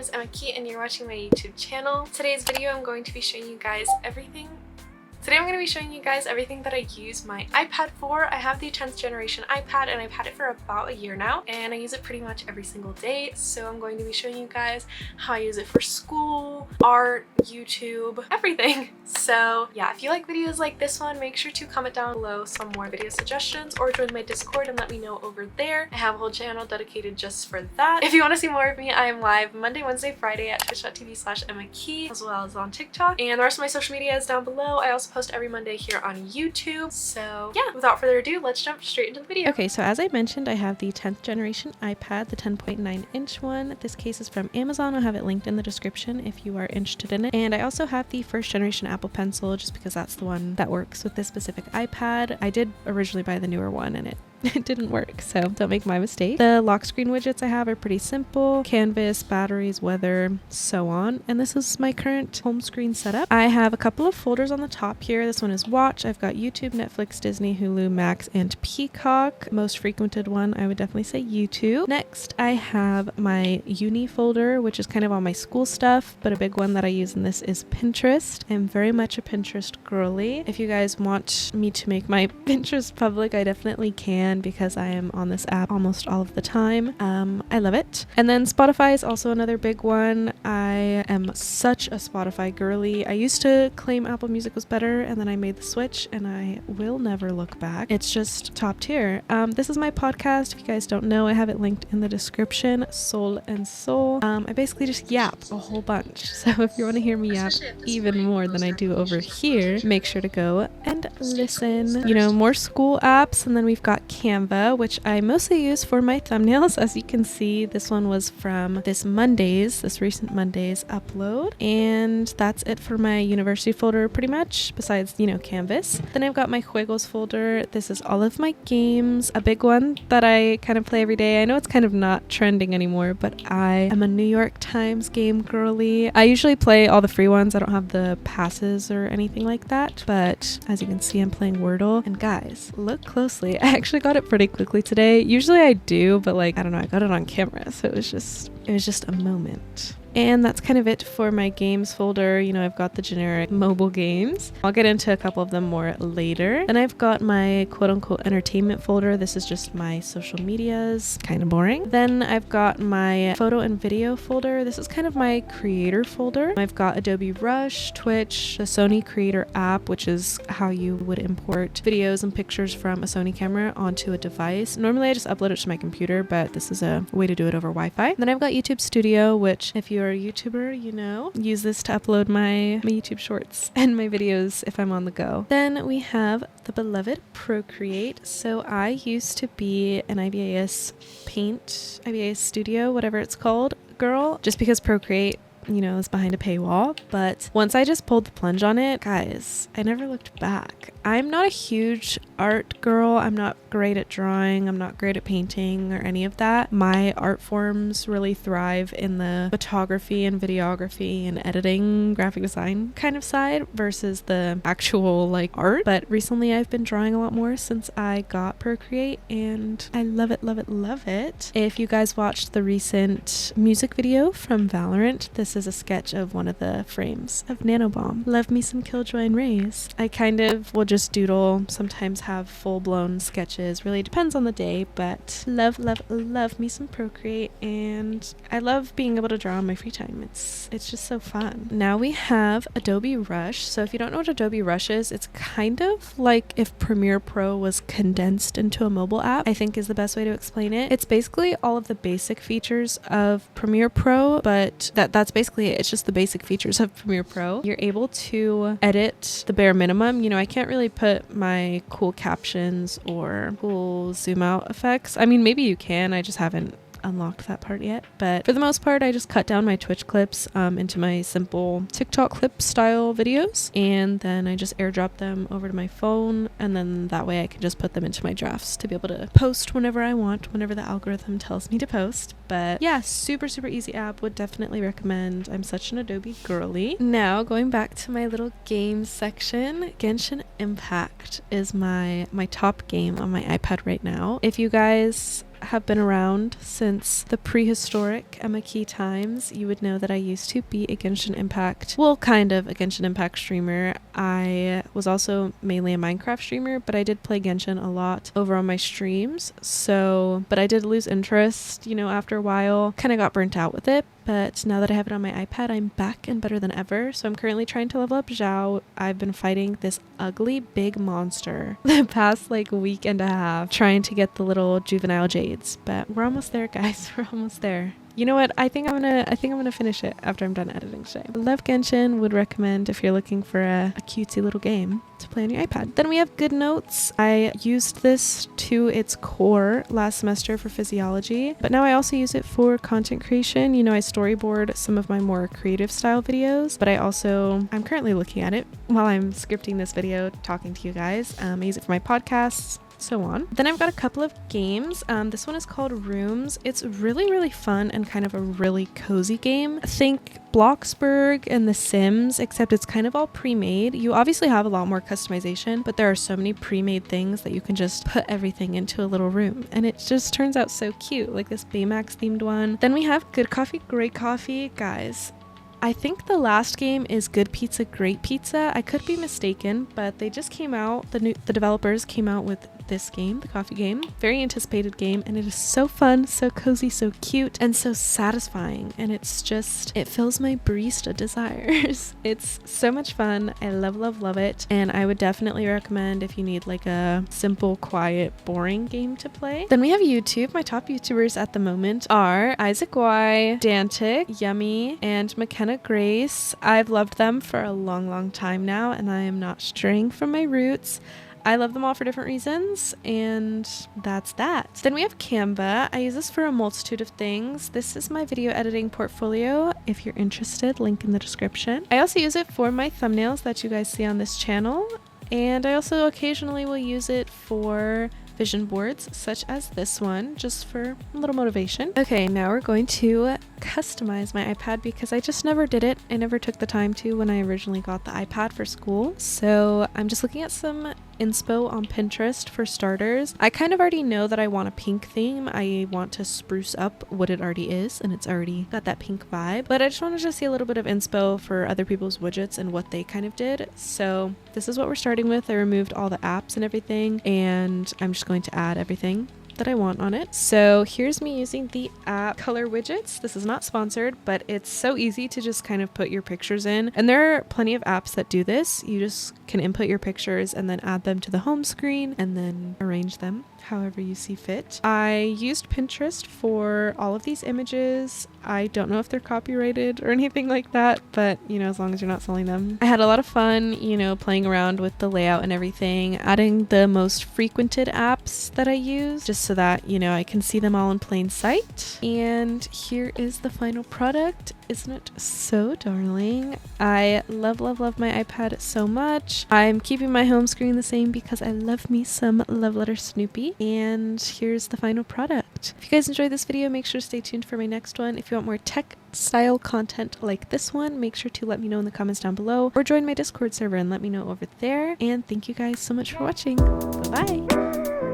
name is Emmakie and you're watching my YouTube channel. Today's video I'm going to be showing you guys everything that I use my iPad for. I have the 10th generation iPad and I've had it for about a year now and I use it pretty much every single day. So I'm going to be showing you guys how I use it for school, art, YouTube, everything. So yeah, if you like videos like this one, make sure to comment down below some more video suggestions or join my Discord and let me know over there. I have a whole channel dedicated just for that. If you want to see more of me, I am live Monday, Wednesday, Friday at twitch.tv/emmakiebusiness as well as on TikTok. And the rest of my social media is down below. I also post every Monday here on YouTube. So yeah, without further ado, let's jump straight into the video. Okay, so as I mentioned, I have the 10th generation iPad, the 10.9-inch one. This case is from Amazon. I'll have it linked in the description if you are interested in it. And I also have the first generation Apple Pencil just because that's the one that works with this specific iPad. I did originally buy the newer one and it didn't work, so don't make my mistake. The lock screen widgets I have are pretty simple: canvas, batteries, weather, so on. And this is my current home screen setup. I have a couple of folders on the top here. This one is watch. I've got YouTube, Netflix, Disney, Hulu, Max, and Peacock. Most frequented one, I would definitely say YouTube. Next, I have my uni folder, which is kind of all my school stuff, but a big one that I use in this is Pinterest. I'm very much a Pinterest girly. If you guys want me to make my Pinterest public, I definitely can, because I am on this app almost all of the time. I love it. And then Spotify is also another big one. I am such a Spotify girly. I used to claim Apple Music was better and then I made the switch and I will never look back. It's just top tier. This is my podcast. If you guys don't know, I have it linked in the description, Soul and Soul. I basically just yap a whole bunch. So if you want to hear me yap even more than I do over here, make sure to go and listen. You know, more school apps, and then we've got Canva, which I mostly use for my thumbnails. As you can see, this one was from this recent Monday's upload, and that's it for my university folder pretty much, besides, you know, Canvas. Then I've got my Juegos folder. This is all of my games. A big one that I kind of play every day. I know it's kind of not trending anymore, but I am a New York Times game girly. I usually play all the free ones. I don't have the passes or anything like that, but as you can see, I'm playing Wordle. And guys, look closely. I actually got it pretty quickly today. Usually I do, but like, I don't know, I got it on camera, so it was just a moment. And that's kind of it for my games folder. You know, I've got the generic mobile games. I'll get into a couple of them more later. Then I've got my quote-unquote entertainment folder. This is just my social medias, kind of boring. Then I've got my photo and video folder. This is kind of my creator folder. I've got Adobe Rush, Twitch, the Sony Creator app, which is how you would import videos and pictures from a Sony camera onto a device. Normally I just upload it to my computer, but this is a way to do it over Wi-Fi. Then I've got YouTube Studio, which if you're a YouTuber, you know, use this to upload my YouTube shorts and my videos if I'm on the go. Then we have the beloved Procreate. So I used to be an IBAS Studio, whatever it's called, girl, just because Procreate, you know, is behind a paywall. But once I just pulled the plunge on it, guys, I never looked back. I'm not a huge art girl. I'm not great at drawing. I'm not great at painting or any of that. My art forms really thrive in the photography and videography and editing, graphic design kind of side versus the actual like art. But recently I've been drawing a lot more since I got Procreate and I love it, love it, love it. If you guys watched the recent music video from Valorant, this is a sketch of one of the frames of Nanobomb. Love me some Killjoy and Rays. I kind of will just doodle, sometimes have full-blown sketches, really depends on the day, but love me some Procreate, and I love being able to draw in my free time. It's just so fun. Now we have Adobe Rush. So if you don't know what Adobe Rush is, it's kind of like if Premiere Pro was condensed into a mobile app, I think is the best way to explain it. It's basically all of the basic features of Premiere Pro, but that's basically it. It's just the basic features of Premiere Pro. You're able to edit the bare minimum. You know, I can't really put my cool captions or cool zoom out effects. I mean, maybe you can. I just haven't unlocked that part yet, but for the most part I just cut down my Twitch clips into my simple TikTok clip style videos, and then I just airdrop them over to my phone, and then that way I can just put them into my drafts to be able to post whenever I want, whenever the algorithm tells me to post. But yeah, super easy app, would definitely recommend. I'm such an Adobe girly. Now going back to my little games section, Genshin Impact is my top game on my iPad right now. If you guys have been around since the prehistoric Emmakie times, you would know that I used to be a Genshin Impact, well, kind of a Genshin Impact streamer. I was also mainly a Minecraft streamer, but I did play Genshin a lot over on my streams. So, but I did lose interest, you know, after a while, kind of got burnt out with it. But now that I have it on my iPad, I'm back and better than ever. So I'm currently trying to level up Zhao. I've been fighting this ugly big monster the past like week and a half, trying to get the little juvenile jades. But we're almost there, guys. We're almost there. You know what? I think I'm gonna finish it after I'm done editing today. Love Genshin, would recommend if you're looking for a cutesy little game to play on your iPad. Then we have Goodnotes. I used this to its core last semester for physiology, but now I also use it for content creation. You know, I storyboard some of my more creative style videos, but I'm currently looking at it while I'm scripting this video, talking to you guys. I use it for my podcasts, so on. Then I've got a couple of games. This one is called Rooms. It's really fun and kind of a really cozy game. Think Bloxburg and The Sims, except it's kind of all pre-made. You obviously have a lot more customization, but there are so many pre-made things that you can just put everything into a little room, and it just turns out so cute, like this Baymax themed one. Then we have Good Coffee, Great Coffee. Guys, I think the last game is Good Pizza, Great Pizza. I could be mistaken, but they just came out, the developers came out with this game, the coffee game. Very anticipated game, and it is so fun, so cozy, so cute, and so satisfying. And it's just, it fills my barista desires. It's so much fun. I love it. And I would definitely recommend if you need like a simple, quiet, boring game to play. Then we have YouTube. My top YouTubers at the moment are Isaac Y, Dantic, Yummy, and McKenna Grace. I've loved them for a long time now, and I am not straying from my roots. I love them all for different reasons, and that's that. Then we have Canva. I use this for a multitude of things. This is my video editing portfolio. If you're interested, link in the description. I also use it for my thumbnails that you guys see on this channel, and I also occasionally will use it for vision boards such as this one, just for a little motivation. Okay, now we're going to customize my iPad because I just never did it. I never took the time to when I originally got the iPad for school. So I'm just looking at some inspo on Pinterest for starters. I kind of already know that I want a pink theme. I want to spruce up what it already is, and it's already got that pink vibe. But I just wanted to see a little bit of inspo for other people's widgets and what they kind of did. So this is what we're starting with. I removed all the apps and everything, and I'm just going to add everything that I want on it. So here's me using the app color widgets. This is not sponsored, but it's so easy to just kind of put your pictures in, and there are plenty of apps that do this. You just can input your pictures and then add them to the home screen and then arrange them however you see fit. I used Pinterest for all of these images. I don't know if they're copyrighted or anything like that, but you know, as long as you're not selling them. I had a lot of fun, you know, playing around with the layout and everything, adding the most frequented apps that I use just so that, you know, I can see them all in plain sight. And here is the final product. Isn't it so darling? I love my iPad so much. I'm keeping my home screen the same because I love me some Love Letter Snoopy. And here's the final product. If you guys enjoyed this video, make sure to stay tuned for my next one. If you want more tech style content like this one, make sure to let me know in the comments down below, or join my Discord server and let me know over there. And thank you guys so much for watching. Bye bye.